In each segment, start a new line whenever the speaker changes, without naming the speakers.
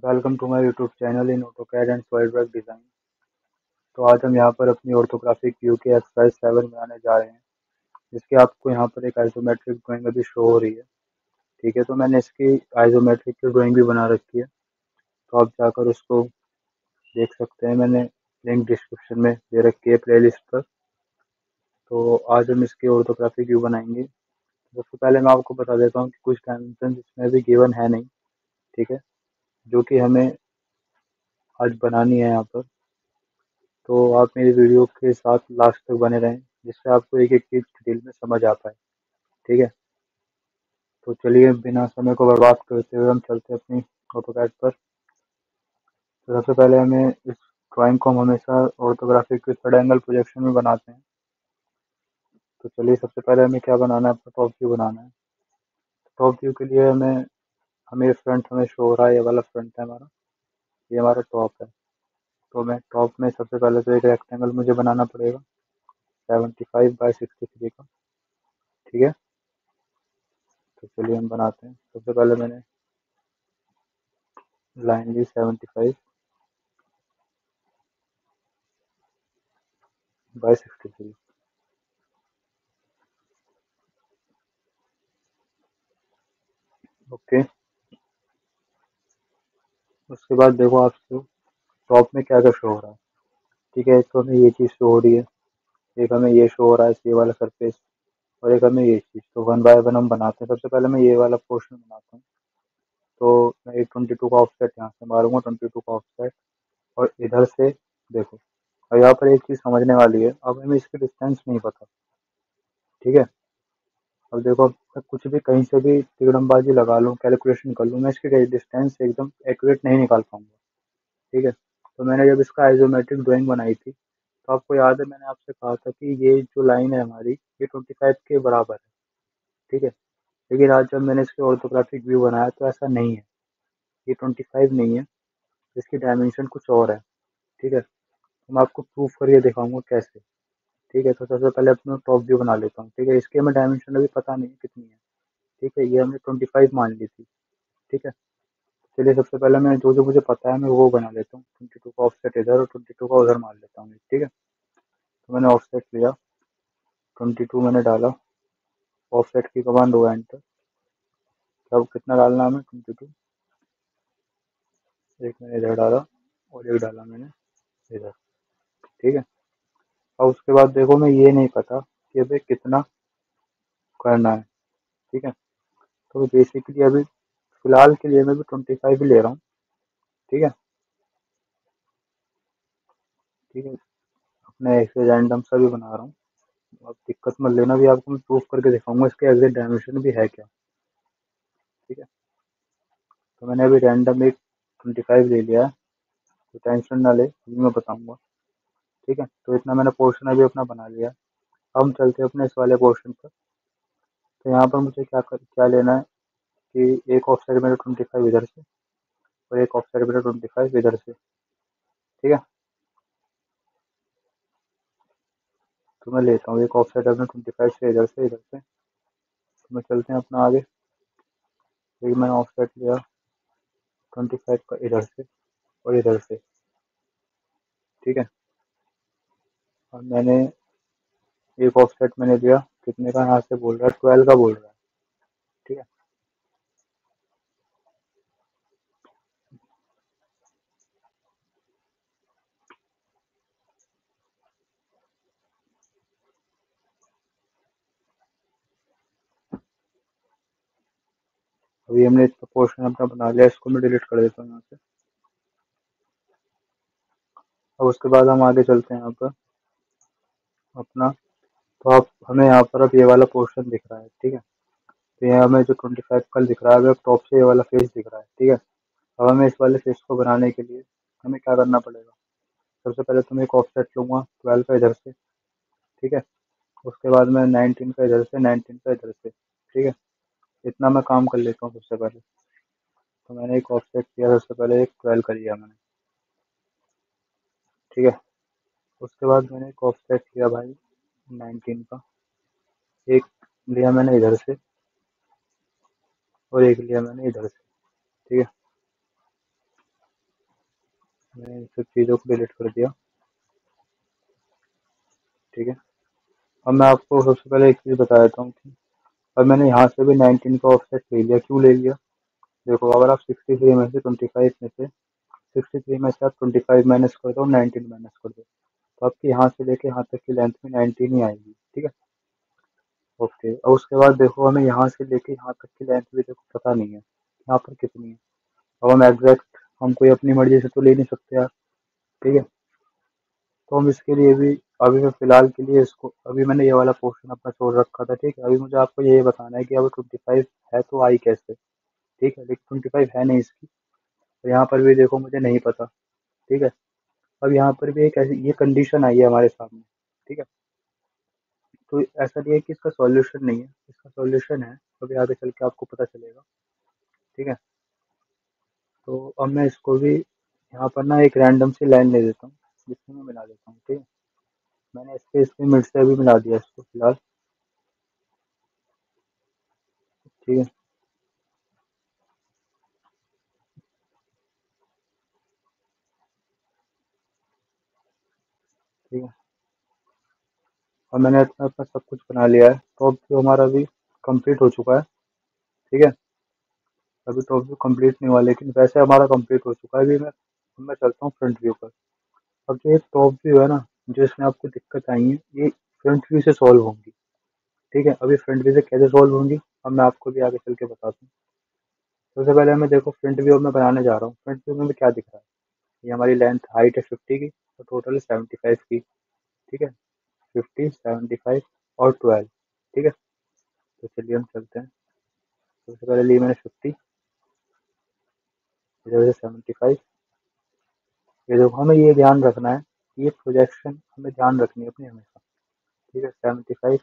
Welcome to my YouTube channel in AutoCAD and SolidWork design. तो आज हम यहाँ पर अपनी ऑर्थोग्राफिक व्यू के एक्सरसाइज 7 बनाने जा रहे हैं, जिसकी आपको यहाँ पर एक आइसोमेट्रिक ड्राइंग अभी शो हो रही है। ठीक है, तो मैंने इसकी आइसोमेट्रिक की ड्राइंग भी बना रखी है, तो आप जाकर उसको देख सकते हैं। मैंने लिंक डिस्क्रिप्शन में दे रखी है प्लेलिस्ट पर। तो आज हम इसकी ऑर्थोग्राफिक व्यू बनाएंगे। सबसे पहले मैं आपको बता देता हूँ कि कुछ डायमेंशन इसमें अभी गिवन है नहीं। ठीक है, जो कि हमें आज बनानी है यहाँ पर। तो आप मेरी वीडियो के साथ लास्ट तक बने रहें, जिससे आपको एक एक चीज़ डिटेल में समझ आ पाए। ठीक है, तो चलिए बिना समय को बर्बाद करते हुए हम चलते हैं अपनी ऑटोकैड पर। तो सबसे पहले हमें इस ड्राइंग को हम हमेशा ऑर्थोग्राफिक के थर्ड एंगल प्रोजेक्शन में बनाते हैं। तो चलिए सबसे पहले हमें क्या बनाना है, अपना टॉप व्यू बनाना है। टॉप व्यू के लिए हमें फ्रंट हमें शो हो रहा है, ये वाला फ्रंट है हमारा, ये हमारा टॉप है। तो मैं टॉप में सबसे पहले तो एक रेक्टेंगल मुझे बनाना पड़ेगा 75/63 का। ठीक है, तो चलिए हम बनाते हैं। सबसे पहले मैंने लाइन ली 75/63। ओके, उसके बाद देखो आपको टॉप में क्या क्या शो हो रहा है। ठीक है, एक तो हमें ये चीज़ शो हो रही है, एक हमें ये शो हो रहा है, ये वाला सरफेस, और एक हमें ये चीज़। तो वन बाय वन हम बनाते हैं। सबसे पहले मैं ये वाला पोर्शन बनाता हूँ। तो मैं एक 22 का ऑफसेट यहाँ से मारूंगा, 22 का ऑफसेट, और इधर से देखो। और यहाँ पर एक चीज़ समझने वाली है, अब हमें इसकी डिस्टेंस नहीं पता। ठीक है, अब देखो मैं कुछ भी कहीं से भी तिकड़मबाजी लगा लूँ, कैलकुलेशन कर लूँ, मैं इसकी डिस्टेंस एकदम एक्यूरेट नहीं निकाल पाऊंगा। ठीक है, तो मैंने जब इसका आइसोमेट्रिक ड्राइंग बनाई थी, तो आपको याद है मैंने आपसे कहा था कि ये जो लाइन है हमारी, ये 25 के बराबर है। ठीक है, लेकिन आज जब मैंने इसके ऑर्थोग्राफिक व्यू बनाया तो ऐसा नहीं है, ये 25 नहीं है, इसकी डायमेंशन कुछ और है। ठीक है, तो मैं आपको प्रूफ करके दिखाऊंगा कैसे। ठीक है, तो सबसे पहले अपना टॉप व्यू बना लेता हूँ। ठीक है, इसकी हमें डायमेंशन अभी पता नहीं है कितनी है। ठीक है, ये हमने 25 मान ली थी। ठीक है, चलिए सबसे पहले मैं जो जो मुझे पता है मैं वो बना लेता हूँ। 22 का ऑफसेट इधर और 22 का उधर मान लेता हूँ। ठीक है, तो मैंने ऑफसेट लिया, 22 मैंने डाला, ऑफसेट की कमांड हुआ एंटर। अब कितना डालना है हमें, 22। एक मैंने इधर डाला और एक डाला मैंने इधर। ठीक है, अब उसके बाद देखो मैं ये नहीं पता कि अभी कितना करना है। ठीक है, तो बेसिकली अभी फिलहाल के लिए मैं भी 25 ही ले रहा हूँ। ठीक है, ठीक है, अपने ऐसे रैंडम सा भी बना रहा हूँ। अब दिक्कत मत लेना, भी आपको मैं प्रूफ करके दिखाऊंगा इसके एग्जैक्ट डायमेंशन भी है क्या। ठीक है, तो मैंने अभी रैंडम एक 25 ले लिया है, तो टेंशन ना ले, अभी मैं बताऊंगा। ठीक है, तो इतना मैंने पोर्शन अभी अपना बना लिया। अब हम चलते हैं अपने इस वाले पोर्शन पर। तो यहाँ पर मुझे क्या लेना है कि एक ऑफ साइड मेरा 25 इधर से, और एक ऑफ साइड मेरा 25 इधर से। ठीक है, तो मैं लेता हूँ एक ऑफ साइड अपने 25 से इधर से, इधर से। तो मैं चलते हैं अपना आगे। एक मैंने ऑफ साइड लिया 25 का इधर से और इधर से। ठीक है, और मैंने एक ऑफ साइड मैंने लिया कितने का, यहाँ से बोल रहा है 12 का बोल रहा है। ठीक है, अभी हमने इसका पोर्शन अपना बना लिया, इसको मैं डिलीट कर देता हूँ यहाँ से। अब उसके बाद हम आगे चलते हैं यहाँ पर अपना। तो आप हमें यहाँ पर अब ये वाला पोर्शन दिख रहा है। ठीक है, तो यहाँ हमें जो 25 का दिख रहा है, अभी अब टॉप से ये वाला फेस दिख रहा है। ठीक है, अब हमें इस वाले फेस को बनाने के लिए हमें क्या करना पड़ेगा। सबसे पहले तो मैं एक ऑफसेट लूंगा 12 का इधर से। ठीक है, उसके बाद मैं 19 का इधर से, 19 का इधर से। ठीक है, इतना मैं काम कर लेता हूँ सबसे पहले। तो मैंने एक ऑफसेट किया, सबसे पहले एक 12 का लिया मैंने। ठीक है, उसके बाद मैंने एक ऑफसेट किया भाई 19 का, एक लिया मैंने इधर से और एक लिया मैंने इधर से। ठीक है, मैंने इन सब चीज़ों को डिलीट कर दिया। ठीक है, अब मैं आपको सबसे पहले एक चीज़ बता देता हूँ कि अब मैंने यहाँ से भी 19 का ऑफसेट ले लिया। क्यों ले लिया? देखो, अगर आप 63 में से 25 में से 63 में से आप 25 माइनस कर दो, 19 माइनस कर दो, तो आपकी यहाँ से लेके यहाँ तक की लेंथ में 19 ही आएगी। ठीक है, ओके। और उसके बाद देखो, हमें यहाँ से लेके यहाँ तक की लेंथ भी देखो पता नहीं है यहाँ पर कितनी है। अब हम एग्जैक्ट हम कोई अपनी मर्जी से तो ले नहीं सकते यार। ठीक है, तो हम इसके लिए भी अभी मैं फिलहाल के लिए इसको अभी मैंने ये वाला पोर्शन अपना छोड़ रखा था। ठीक है, अभी मुझे आपको ये बताना है कि अब 25 है तो आई कैसे। ठीक है, लेकिन 25 है नहीं इसकी, तो यहाँ पर भी देखो मुझे नहीं पता। ठीक है, अब यहाँ पर भी एक ऐसी ये कंडीशन आई है हमारे सामने। ठीक है, तो ऐसा नहीं है कि इसका सॉल्यूशन नहीं है, इसका सॉल्यूशन है, अभी आगे चल के आपको पता चलेगा। ठीक है, तो अब मैं इसको भी यहाँ पर ना एक रैंडम सी लाइन ले लेता हूँ, जिसमें मैं मिला देता हूँ। ठीक है, मैंने इसके मिड से अभी मिला दिया इसको फिलहाल। ठीक है, ठीक है, और मैंने अपना अपना सब कुछ बना लिया है। तो अब जो हमारा अभी कंप्लीट हो चुका है। ठीक है, अभी तो अभी कंप्लीट नहीं हुआ, लेकिन वैसे हमारा कंप्लीट हो चुका है। अभी मैं चलता हूँ फ्रंट व्यू पर। अब जो ये टॉप व्यू है ना, जो इसमें आपको दिक्कत आई है, ये फ्रंट व्यू से सॉल्व होंगी। ठीक है, अभी फ्रंट व्यू से कैसे सॉल्व होंगी, अब मैं आपको भी आगे चल के बताता हूँ। सबसे पहले मैं देखो फ्रंट व्यू में बनाने जा रहा हूँ। फ्रंट व्यू में भी क्या दिख रहा है, ये हमारी लेंथ हाइट है 50 की, और टोटल है 75 की। ठीक है, 50, 75 और 12। ठीक है, तो चलिए हम चलते हैं। सबसे पहले ली मैंने 50, इधर से 75। ये देखो, हमें ये ध्यान रखना है कि ये प्रोजेक्शन हमें ध्यान रखनी है अपनी हमेशा। ठीक है, 75,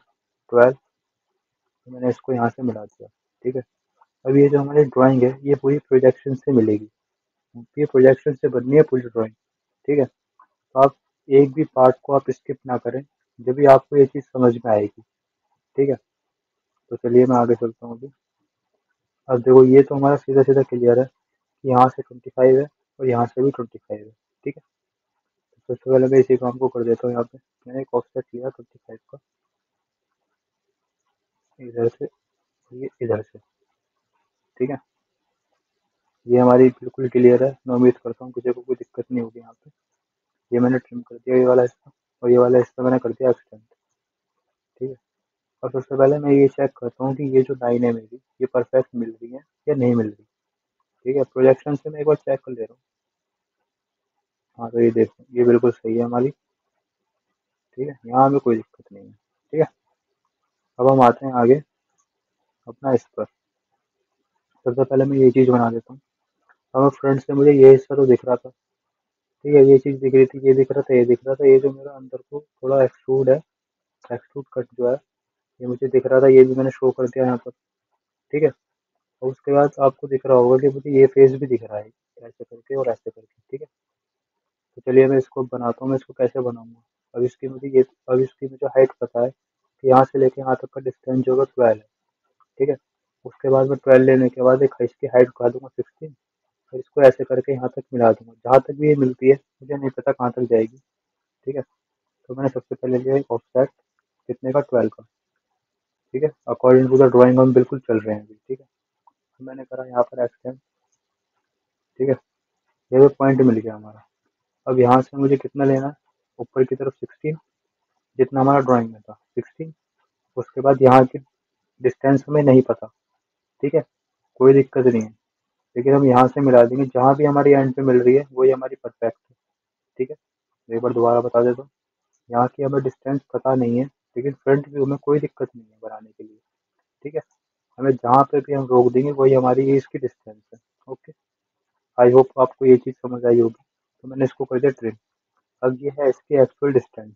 12, तो मैंने इसको यहाँ से मिला दिया। ठीक है, अब ये जो हमारी ड्राइंग है, ये पूरी प्रोजेक्शन से मिलेगी। ये प्रोजेक्शन से बननी है पूरी ड्राइंग। ठीक है, तो आप एक भी पार्ट को आप स्किप ना करें, जब भी आपको ये चीज़ समझ में आएगी। ठीक है, तो चलिए मैं आगे चलता हूँ अभी। अब देखो, ये तो हमारा सीधा सीधा क्लियर है कि यहाँ से 25 है और यहाँ से भी 25 है। ठीक है, तो सबसे पहले मैं इसी काम को कर देता हूँ। यहाँ पे मैंने एक ऑफसेट लिया 25 का, इधर से, ये इधर से। ठीक है, ये हमारी बिल्कुल क्लियर है। मैं उम्मीद करता हूँ किसी को कोई दिक्कत नहीं होगी यहाँ पे। ये मैंने ट्रिम कर दिया ये वाला हिस्सा, और ये वाला हिस्सा मैंने कर दिया एक्सटेंड। ठीक है, और सबसे पहले मैं ये चेक करता हूँ कि ये जो लाइन है मेरी, ये परफेक्ट मिल रही है या नहीं मिल रही। ठीक है, प्रोजेक्शन से मैं एक बार चेक कर ले रहा हूँ। हाँ, तो ये देखो, ये बिल्कुल सही है हमारी। ठीक है, यहाँ हमें कोई दिक्कत नहीं है। ठीक है, अब हम आते हैं आगे अपना इस पर। सबसे पहले मैं ये चीज़ बना देता हूँ। अब फ्रंट से मुझे ये हिस्सा तो दिख रहा था। ठीक है, ये चीज़ दिख रही थी, ये दिख रहा था, ये दिख रहा था। ये जो मेरा अंदर को थोड़ा एक्सट्रूड है, एक्सट्रूड कट जो है, ये मुझे दिख रहा था, ये भी मैंने शो कर दिया यहाँ पर। ठीक है, और उसके बाद आपको दिख रहा होगा कि मुझे ये फेस भी दिख रहा है, ऐसे करके और ऐसे करके। ठीक है, तो चलिए मैं इसको बनाता हूँ। मैं इसको कैसे बनाऊंगा, अब इसकी मुझे हाइट पता है कि यहाँ से लेके यहाँ तक का डिस्टेंस जो है 12 है। ठीक है, उसके बाद मैं 12 लेने के बाद एक इसकी हाइट उठा दूंगा 16, और इसको ऐसे करके यहाँ तक मिला दूंगा। जहाँ तक भी ये मिलती है मुझे नहीं पता कहाँ तक जाएगी। ठीक है, तो मैंने सबसे पहले लिया एक ऑफसेट कितने का, 12 का। ठीक है, अकॉर्डिंग टू द ड्राइंग हम बिल्कुल चल रहे हैं अभी। ठीक है, तो मैंने करा यहाँ पर एक्सटेंड। ठीक है, ये भी पॉइंट मिल गया हमारा। अब यहाँ से मुझे कितना लेना है, ऊपर की तरफ 16, जितना हमारा ड्राइंग में था 16। उसके बाद यहाँ की डिस्टेंस हमें नहीं पता। ठीक है, कोई दिक्कत नहीं है, लेकिन हम यहाँ से मिला देंगे। जहाँ भी हमारी एंड पे मिल रही है वही हमारी परफेक्ट है। ठीक है, एक बार दोबारा बता देता हूँ। यहाँ की हमें डिस्टेंस पता नहीं है, लेकिन फ्रंट व्यू में कोई दिक्कत नहीं है बनाने के लिए। ठीक है, हमें जहाँ पे भी हम रोक देंगे वही हमारी ये इसकी डिस्टेंस है। ओके, आई होप आपको ये चीज़ समझ आई होगी। तो मैंने इसको कर दिया ट्रिम। अब ये है इसकी एक्चुअल डिस्टेंस।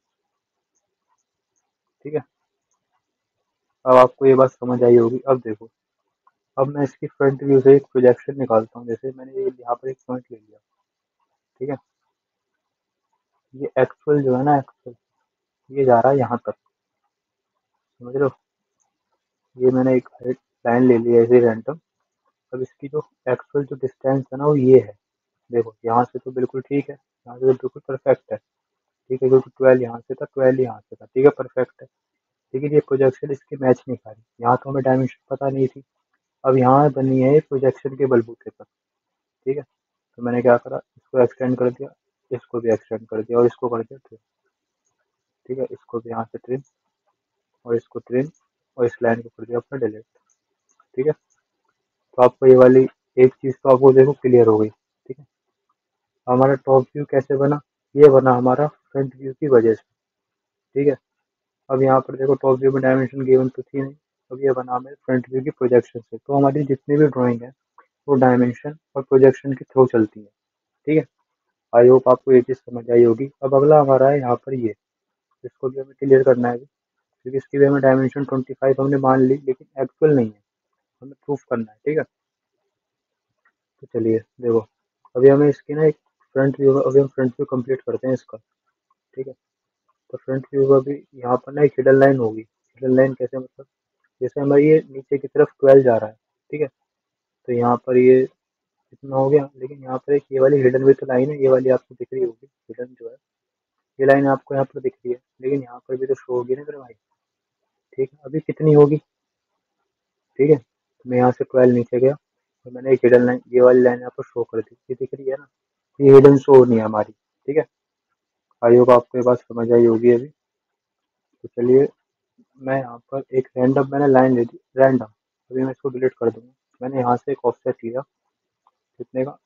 ठीक है, अब आपको ये बात समझ आई होगी। अब देखो, अब मैं इसकी फ्रंट व्यू से एक प्रोजेक्शन निकालता हूँ। जैसे मैंने ये यहाँ पर एक पॉइंट ले लिया। ठीक है, ये एक्चुअल जो है ना, एक्चुअल ये जा रहा है यहाँ तक, समझ रहे हो। ये मैंने एक लाइन ले ली है ऐसे रैंडम। अब इसकी जो एक्चुअल जो डिस्टेंस है ना, वो ये है। देखो, यहाँ से तो बिल्कुल ठीक है, यहाँ से तो बिल्कुल परफेक्ट है। ठीक है, क्योंकि 12 यहाँ से था, 12 यहाँ से था। ठीक है, परफेक्ट है। लेकिन ये प्रोजेक्शन इसकी मैच नहीं खा रही। यहाँ तो हमें डायमेंशन पता नहीं थी, अब यहाँ बनी है प्रोजेक्शन के बलबूते पर। ठीक है, तो मैंने क्या करा, इसको एक्सटेंड कर दिया, इसको भी एक्सटेंड कर दिया और इसको कर दिया ट्रिम। ठीक है, इसको भी यहाँ से ट्रिम और इसको ट्रिम और इस लाइन को कर दिया अपना डिलीट। ठीक है, तो आपको ये वाली एक चीज़ तो आपको देखो क्लियर हो गई। ठीक है, हमारा टॉप व्यू कैसे बना, ये बना हमारा फ्रंट व्यू की वजह से। ठीक है, अब यहाँ पर देखो टॉप व्यू में डायमेंशन गिवन तो थी नहीं, अब ये बना हमें फ्रंट व्यू की प्रोजेक्शन से। तो हमारी जितनी भी ड्राइंग है वो डायमेंशन और प्रोजेक्शन के थ्रू चलती है। ठीक है, आई होप आपको ये चीज़ समझ आई होगी। अब अगला हमारा है यहाँ पर ये, इसको भी हमें क्लियर करना है अभी, क्योंकि इसकी भी हमें डायमेंशन 25 हमने मान ली, लेकिन एक्चुअल नहीं है, हमें प्रूफ करना है। ठीक है, तो चलिए देखो, अभी हमें इसकी ना एक फ्रंट व्यू, अभी हम फ्रंट व्यू कंप्लीट करते हैं इसका। ठीक है, तो फ्रंट व्यू अभी यहाँ पर ना एक हिडन लाइन होगी। हिडन लाइन कैसे, मतलब जैसे हमारी ये नीचे की तरफ 12 जा रहा है। ठीक है, तो यहाँ पर ये इतना हो गया, लेकिन यहाँ पर एक ये वाली हिडन भी तो लाइन है, ये वाली आपको दिख रही होगी हिडन जो है, ये लाइन आपको यहाँ पर दिख रही है, लेकिन यहाँ पर भी तो शो होगी ना मेरे भाई। ठीक है, अभी कितनी होगी। ठीक है, तो मैं यहाँ से 12 नीचे गया और मैंने एक हिडन लाइन, ये वाली लाइन यहाँ पर शो कर दी, ये दिख रही है ना, ये हिडन शो नहीं है हमारी। ठीक है, आई होप आपको ये बात समझ आई होगी अभी। तो चलिए, मैं यहाँ पर एक रैंडम मैंने लाइन ले दी, रैंडम, अभी मैं इसको डिलीट कर दूंगा। मैंने यहाँ से एक ऑफसेट लिया, कितने का,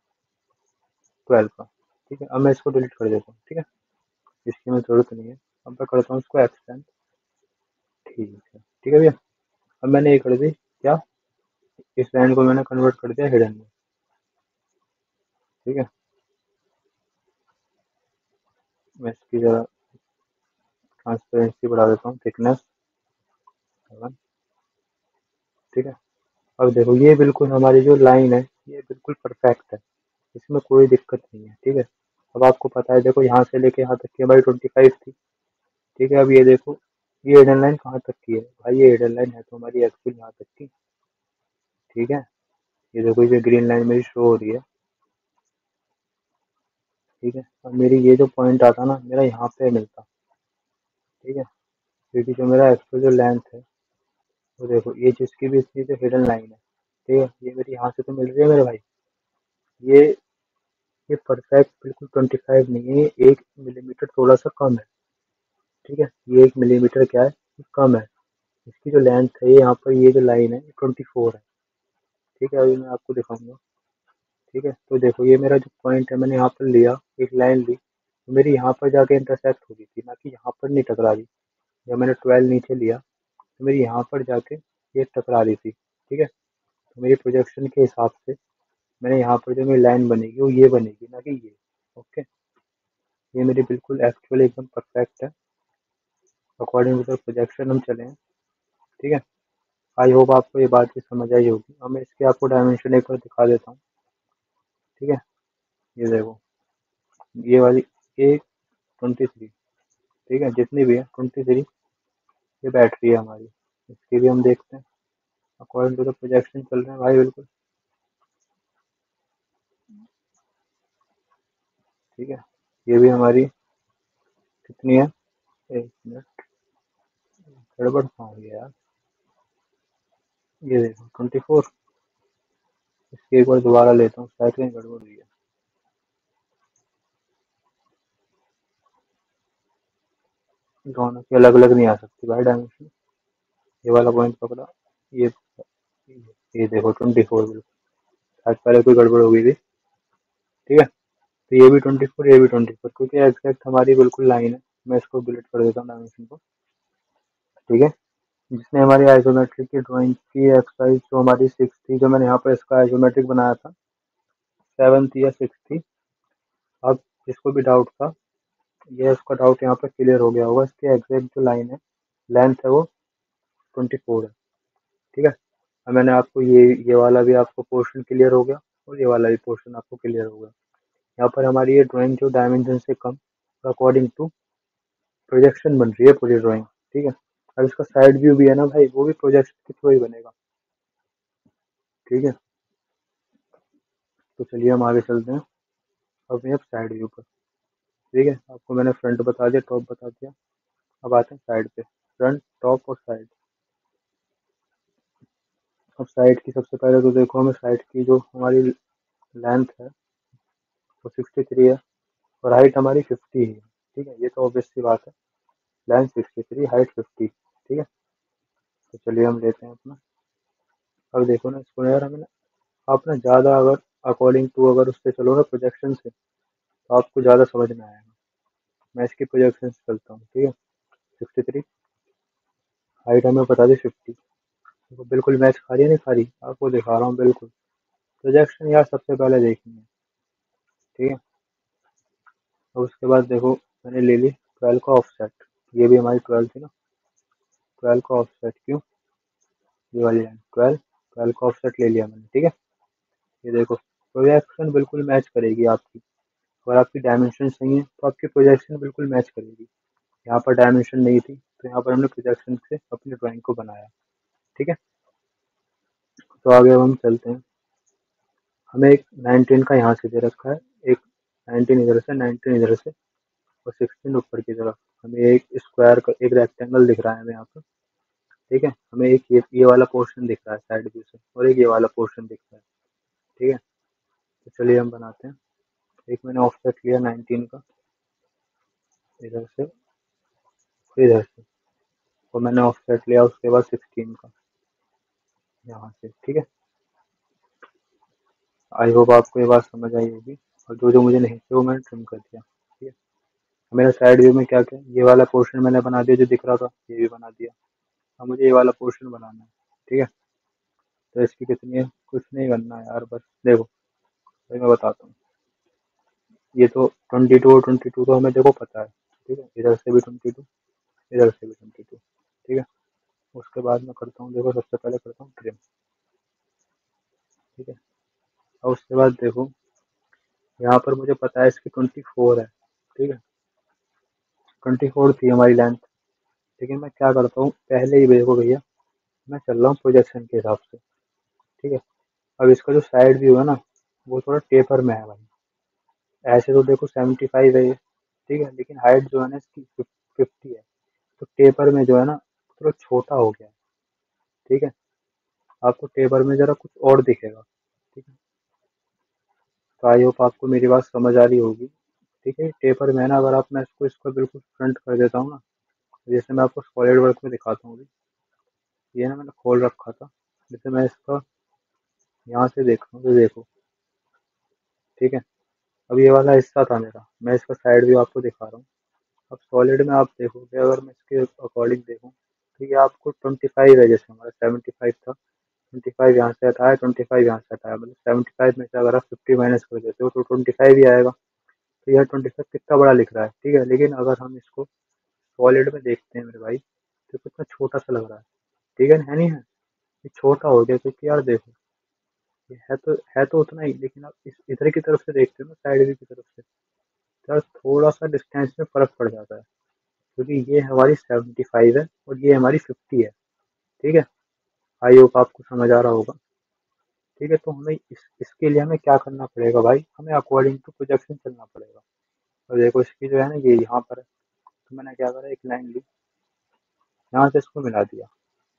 12 का। ठीक है, अब मैं इसको डिलीट कर देता हूँ। ठीक है, इसकी हमें ज़रूरत नहीं है। अब मैं करता हूँ इसको एक्सटेंड। ठीक है भैया, अब मैंने ये कर दी क्या, इस लाइन को मैंने कन्वर्ट कर दिया हिडन में। ठीक है, मैं इसकी जरा ट्रांसपेरेंसी बढ़ा देता हूँ, थिकनेस 7। ठीक है, अब देखो ये बिल्कुल हमारी जो लाइन है ये बिल्कुल परफेक्ट है, इसमें कोई दिक्कत नहीं है। ठीक है, अब आपको पता है, देखो यहाँ से लेके यहाँ तक की हमारी 25 थी। ठीक है, अब ये देखो, ये हिडन लाइन कहाँ तक की है भाई, ये हिडन लाइन है तो हमारी एक्चुअल यहाँ तक की। ठीक है, ये देखो, ये ग्रीन लाइन मेरी शो हो रही है। ठीक है, और मेरी ये जो पॉइंट आता ना, मेरा यहाँ पे मिलता। ठीक है, क्योंकि जो मेरा एक्चुअल जो लेंथ है, वो देखो ये जिसकी भी इसकी जो हिडन लाइन है, ठीक है, ये मेरी यहाँ से तो मिल रही है मेरे भाई। ये ये परफेक्ट बिल्कुल 25 नहीं है, 1 मिलीमीटर थोड़ा सा कम है। ठीक है, ये 1 मिलीमीटर क्या है, ये कम है। इसकी जो लेंथ है, ये यहाँ पर ये जो लाइन है, ये 24 है। ठीक है, अभी मैं आपको दिखाऊंगा। ठीक है, तो देखो ये मेरा जो पॉइंट है, मैंने यहाँ पर लिया, एक लाइन ली, तो मेरी यहाँ पर जाके इंटरसेक्ट हो रही थी, ना कि यहाँ पर नहीं टकरा रही। जब मैंने 12 नीचे लिया तो मेरी यहाँ पर जाके ये टकरा रही थी। ठीक है, तो मेरी प्रोजेक्शन के हिसाब से मैंने यहाँ पर जो मेरी लाइन बनेगी वो ये बनेगी, ना कि ये। ओके, ये मेरी बिल्कुल एक्चुअली एकदम परफेक्ट है, अकॉर्डिंग टू द प्रोजेक्शन हम चले हैं। ठीक है, आई होप आपको ये बात भी समझ आई होगी। अब मैं इसके आपको डायमेंशन एक बार दिखा देता हूँ। ठीक है, ये देखो, ये वाली ए 23। ठीक है, जितनी भी है 23, ये बैटरी है हमारी। इसकी भी हम देखते हैं, अकॉर्डिंग टू द प्रोजेक्शन चल रहे हैं भाई बिल्कुल। ठीक है, ये भी हमारी कितनी है, एक मिनट, गड़बड़ कहाँ हुई है यार, ये देखो 24। इसकी एक बार दोबारा लेता हूँ, शायद कहीं गड़बड़ हुई है। दोनों की अलग अलग नहीं आ सकती भाई डायमेंशन। ये वाला पॉइंट पकड़ा, ये ये देखो 24 बिल्कुल, शायद पहले कोई गड़बड़ हो गई थी। ठीक है, तो ये भी 24, ये भी 24, क्योंकि एग्जैक्ट हमारी बिल्कुल लाइन है। मैं इसको डिलीट कर देता हूँ डायमेंशन को। ठीक है, जिसने हमारी आइसोमेट्रिक की ड्राइंग की एक्सरसाइज जो हमारी 6 थी, जो मैंने यहाँ पर इसका आइसोमेट्रिक बनाया था, 7 थी या 6 थी। अब जिसको भी डाउट था, ये उसका डाउट यहाँ पर क्लियर हो गया होगा। इसकी एग्जैक्ट जो लाइन है, लेंथ है, वो 24 है। ठीक है, अब मैंने आपको ये वाला भी आपको पोर्शन क्लियर हो गया और ये वाला भी पोर्शन आपको क्लियर हो गया। यहाँ पर हमारी ये ड्राइंग जो डायमेंशन से कम, अकॉर्डिंग टू प्रोजेक्शन बन रही है पूरी ड्राइंग। ठीक है, अब इसका साइड व्यू भी है ना भाई, वो भी प्रोजेक्शन के थ्रू ही बनेगा। ठीक है, तो चलिए हम आगे चलते हैं। अब साइड व्यू पर, ठीक है, आपको मैंने फ्रंट बता दिया, टॉप बता दिया। अब आते हैं साइड पे, फ्रंट, टॉप और साइड। अब साइड की सबसे पहले तो देखो, हमें साइड की जो हमारी लेंथ है वो 63 है और हाइट हमारी 50 है। ठीक है, ये तो ऑब्वियस सी बात है, लेंथ 63, हाइट 50। ठीक है, तो चलिए हम लेते हैं अपना। अब देखो ना इसको यार, हमें ना, आप ना ज़्यादा अगर अकॉर्डिंग टू अगर उससे चलो ना प्रोजेक्शन से, तो आपको ज़्यादा समझ में आएगा। मैं इसकी प्रोजेक्शन से चलता हूँ। ठीक है, 63, हाइट हमें बता दी 50। देखो बिल्कुल मैच खा रही है, नहीं खा रही, आपको दिखा रहा हूँ बिल्कुल। प्रोजेक्शन यार सबसे पहले देखनी है। ठीक है, और उसके बाद देखो, मैंने ले ली 12 का ऑफसेट। ये भी हमारी 12 थी ना, 12 का ऑफसेट क्यों, ये वाली लाइन 12, 12 का ऑफसेट ले लिया मैंने। ठीक है, ये देखो प्रोजेक्शन बिल्कुल मैच करेगी आपकी। अगर आपकी डायमेंशन सही है तो आपकी प्रोजेक्शन बिल्कुल मैच करेगी। यहाँ पर डायमेंशन नहीं थी तो यहाँ पर हमने प्रोजेक्शन से अपनी ड्राइंग को बनाया। ठीक है, तो आगे अब हम चलते हैं। हमें एक 19 का यहाँ से दे रखा है, एक 19 इधर से, 19 इधर से, और 16 ऊपर की तरफ। हमें एक स्क्वायर का एक रेक्टेंगल दिख रहा है हमें यहाँ पर। ठीक है, हमें एक ये वाला पोर्शन दिख रहा है साइड व्यू से, और एक ये वाला पोर्शन दिख रहा है। ठीक है, तो चलिए हम बनाते हैं। एक मैंने ऑफसेट लिया 19 का, इधर से और इधर से, और मैंने ऑफसेट लिया उसके बाद 16 का यहाँ से। ठीक है, आई होप आपको ये बात समझ आई होगी, और जो जो मुझे नहीं थे वो मैंने ट्रिम कर दिया। ठीक है, मेरा साइड व्यू में क्या क्या, ये वाला पोर्शन मैंने बना दिया जो दिख रहा था, ये भी बना दिया। अब मुझे ये वाला पोर्शन बनाना है। ठीक है, तो इसकी कितनी है, कुछ नहीं करना है यार, बस देखो भाई मैं बताता हूँ। ये तो 22 और 22 तो हमें देखो पता है। ठीक है, इधर से भी 22, इधर से भी 22। ठीक है, उसके बाद मैं करता हूँ, देखो सबसे पहले करता हूँ ट्रिम। ठीक है, और उसके बाद देखो यहाँ पर मुझे पता है इसकी 24 है। ठीक है, 24 थी हमारी लेंथ। लेकिन मैं क्या करता हूँ, पहले ही देखो भैया, मैं चल रहा हूँ प्रोजेक्शन के हिसाब से। ठीक है, अब इसका जो साइड व्यू है ना, वो थोड़ा टेपर में है भाई। ऐसे तो देखो 75 है ये। ठीक है, लेकिन हाइट जो है ना इसकी 50 है, तो टेपर में जो है ना थोड़ा छोटा हो गया है। ठीक है, आपको टेपर में जरा कुछ और दिखेगा। ठीक है, तो आई होप आपको मेरी बात समझ आ रही होगी। ठीक है, टेपर में है ना, अगर आप, मैं इसको बिल्कुल फ्रंट कर देता हूँ ना, जैसे मैं आपको सॉलिड वर्क में दिखाता हूँ अभी। ये ना मैंने खोल रखा था, जैसे मैं इसका यहाँ से देख रहा हूँ तो देखो। ठीक है, अब ये वाला हिस्सा था मेरा, मैं इसका साइड व्यू आपको दिखा रहा हूँ। अब सॉलिड में आप देखोगे, अगर मैं इसके अकॉर्डिंग देखूँ तो ये आपको 25 है, जैसे हमारा 75 था, 25 यहाँ से हटाया, 25 यहाँ से हटाया, मतलब 75 में से अगर आप 50 माइनस कर देते हो तो 25 ही आएगा। तो यह 25 कितना बड़ा लिख रहा है। ठीक है, लेकिन अगर हम इसको सॉलिड में देखते हैं मेरे भाई, तो कितना छोटा सा लग रहा है। ठीक है नहीं है, ये छोटा हो गया क्योंकि यार देखो, ये है तो उतना ही, लेकिन आप इस इधर की तरफ से देखते हो ना, साइड व्यू की तरफ से, तो यार थोड़ा सा डिस्टेंस में फर्क पड़ जाता है, क्योंकि ये हमारी 75 है और ये हमारी 50 है। ठीक है, आई होप आपको समझ आ रहा होगा। ठीक है, तो हमें इसके लिए हमें क्या करना पड़ेगा भाई, हमें अकॉर्डिंग टू प्रोजेक्शन चलना पड़ेगा। और देखो इसकी जो है ना, ये यहाँ पर है, तो मैंने क्या करा, एक लाइन ली, यहाँ से इसको मिला दिया।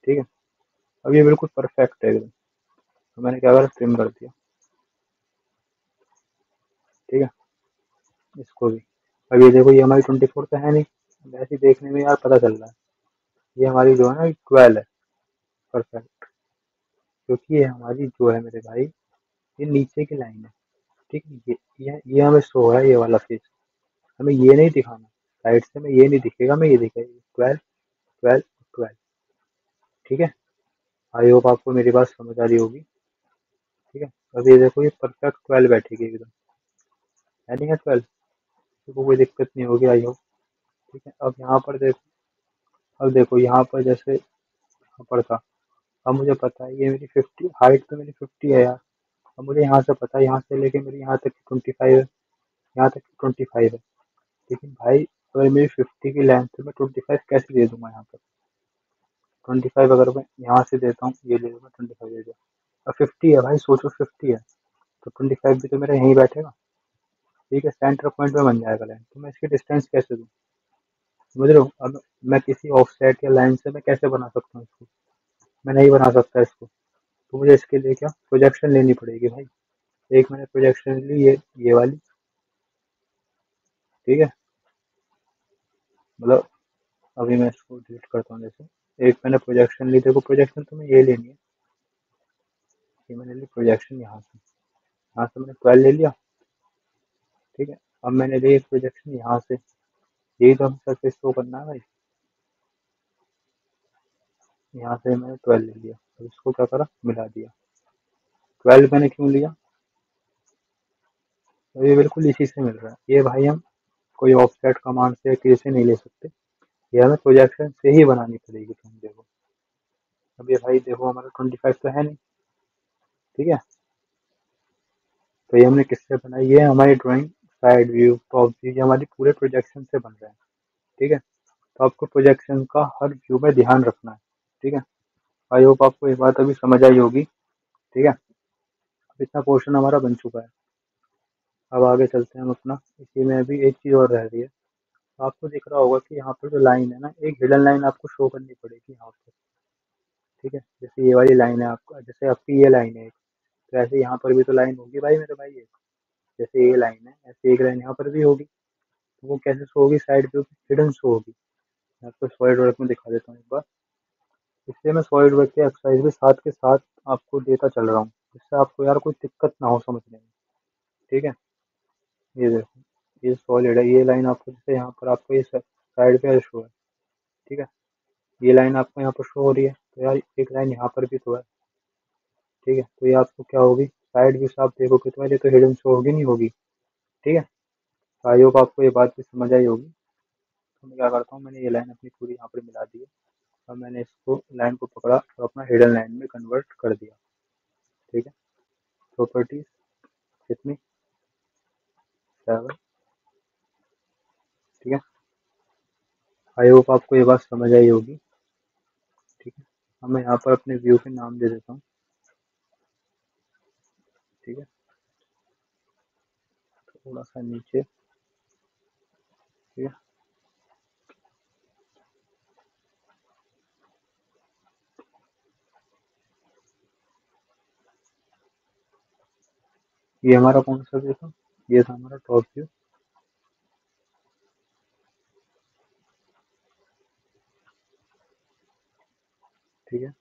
ठीक है, अब ये बिल्कुल परफेक्ट है एकदम, तो मैंने क्या करा, ट्रिम कर दिया। ठीक है, इसको भी। अब ये देखो, ये हमारी 24 तो है नहीं, वैसे ही देखने में यार पता चल रहा है, ये हमारी जो है ना 12 है, परफेक्ट। क्योंकि ये हमारी जो है मेरे भाई, ये नीचे की लाइन है। ठीक है, ये हमें शो हो रहा है, ये वाला फेस, हमें ये नहीं दिखाना, साइड से हमें ये नहीं दिखेगा, हमें ये दिखेगा 12, 12, 12। ठीक है, आई होप आपको मेरी बात समझ आ रही होगी। ठीक है, अब ये देखो, ये परफेक्ट 12 बैठेगी एकदम, है नहीं है 12, तो कोई दिक्कत नहीं होगी आई होप। ठीक है, अब यहाँ पर देखो, अब देखो यहाँ पर जैसे यहाँ पर था, अब मुझे पता है ये मेरी 50, हाइट तो मेरी 50 है यार। अब मुझे यहाँ से पता है, यहाँ से लेके मेरी यहाँ तक की 25 है, यहाँ तक की 25 है। लेकिन भाई अगर मेरी 50 की लेंथ है, मैं 25 कैसे दे दूंगा यहाँ पर। 25 अगर मैं यहाँ से देता हूँ, ये ले लूँगा, 25 दे दिया। अब 50 है भाई, सोचो 50 है, तो 25 भी तो मेरा यहीं बैठेगा। ठीक है, सेंटर पॉइंट में बन जाएगा लाइन। तो मैं इसकी डिस्टेंस कैसे दूँ, समझ रहे हो? अब मैं किसी ऑफसेट या लाइन से मैं कैसे बना सकता हूँ इसको? मैं नहीं बना सकता इसको। तो मुझे इसके लिए क्या प्रोजेक्शन लेनी पड़ेगी भाई। एक मैंने प्रोजेक्शन ली, ये वाली, ठीक है। मतलब अभी मैं इसको डिलीट करता हूँ। जैसे एक मैंने प्रोजेक्शन ली, देखो प्रोजेक्शन तुम्हें ये लेनी है। ये मैंने ली प्रोजेक्शन यहाँ से मैंने 12 ले लिया, ठीक है। अब मैंने ली एक प्रोजेक्शन यहाँ से, यही तो हमें सरफेस शो करना है भाई। यहाँ से मैंने 12 ले लिया, अब इसको क्या करा, मिला दिया। 12 मैंने क्यों लिया, तो ये बिल्कुल इसी से मिल रहा है। ये भाई हम कोई ऑफसेट कमांड से किसी से नहीं ले सकते, ये हमें प्रोजेक्शन से ही बनानी पड़ेगी। तुम देखो, अब ये भाई देखो हमारा 25 तो है नहीं, ठीक है। तो ये हमने किससे बनाई, ये हमारी drawing side view, top view, ये हमारी पूरे प्रोजेक्शन से बन रहे हैं, ठीक है। तो आपको प्रोजेक्शन का हर व्यू में ध्यान रखना है, ठीक है। आई होप आपको ये बात अभी समझ आई होगी, ठीक है। अब इतना पोर्शन हमारा बन चुका है, अब आगे चलते हैं हम अपना। इसी में अभी एक चीज़ और रह रही है। आपको दिख रहा होगा कि यहाँ पर जो लाइन है ना, एक हिडन लाइन आपको शो करनी पड़ेगी यहाँ पर, ठीक है। जैसे ये वाली लाइन है, आपका जैसे आपकी ये लाइन है एक, तो ऐसे यहाँ पर भी तो लाइन होगी भाई मेरे भाई एक। जैसे ये लाइन है, ऐसे एक लाइन यहाँ पर भी होगी। तो वो कैसे शो होगी, साइड व्यू हिडन शो होगी। मैं आपको सॉलिड वर्क में दिखा देता हूँ एक बार। इसलिए मैं सॉलिड वर्क के एक्सरसाइज भी साथ के साथ आपको देता चल रहा हूँ, जिससे आपको यार कोई दिक्कत ना हो समझने में, ठीक है। ये देखो, ये सॉलिड है, ये लाइन आपको जैसे यहाँ पर आपको ये साइड पे शो है, ठीक है। ये लाइन आपको यहाँ पर शो हो रही है, तो यार एक लाइन यहाँ पर भी तो है, ठीक है। तो ये आपको क्या होगी, साइड व्यू से आप देखोगे तो ये तो हिडन शो होगी नहीं होगी, ठीक है। आई होप आपको ये बात भी समझ आई होगी। तो मैं क्या करता हूँ, मैंने ये लाइन अपनी पूरी यहाँ पर मिला दी है। अब मैंने इसको लाइन को पकड़ा और अपना हिडन लाइन में कन्वर्ट कर दिया, ठीक है। प्रॉपर्टीज कितनी, 7, ठीक है। आई होप आपको ये बात समझ आई होगी, ठीक है। अब मैं यहाँ पर अपने व्यू के नाम दे देता हूँ, ठीक है। थोड़ा सा नीचे, ठीक है। ये हमारा कौन सा व्यू था, ये था हमारा टॉप व्यू, ठीक है।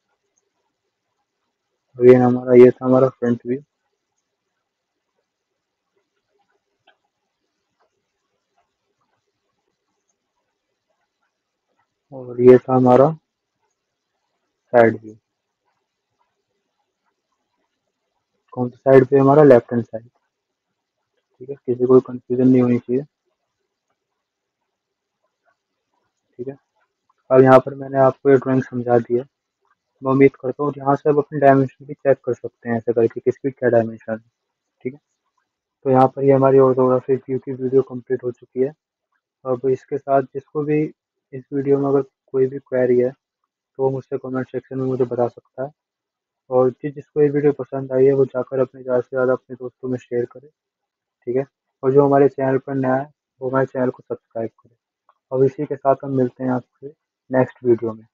और ये था हमारा फ्रंट व्यू, और ये था हमारा साइड व्यू। कौन सा साइड पे, हमारा लेफ्ट हैंड साइड, ठीक है। किसी को कंफ्यूजन नहीं होनी चाहिए, ठीक है। अब यहाँ पर मैंने आपको ये ड्राइंग समझा दी है। मैं उम्मीद करता हूँ यहाँ से अब अपनी डायमेंशन भी चेक कर सकते हैं ऐसे करके किसकी क्या डायमेंशन है, ठीक है। तो यहाँ पर ये हमारी ऑर्थोग्राफिक व्यू की वीडियो कंप्लीट हो चुकी है। अब इसके साथ जिसको भी इस वीडियो में अगर कोई भी क्वेरी है तो वो मुझसे कमेंट सेक्शन में मुझे बता सकता है। और जिसको ये वीडियो पसंद आई है वो जाकर अपने ज़्यादा से ज़्यादा अपने दोस्तों में शेयर करे, ठीक है। और जो हमारे चैनल पर नया है वो हमारे चैनल को सब्सक्राइब करे। और इसी के साथ हम मिलते हैं आपसे नेक्स्ट वीडियो में।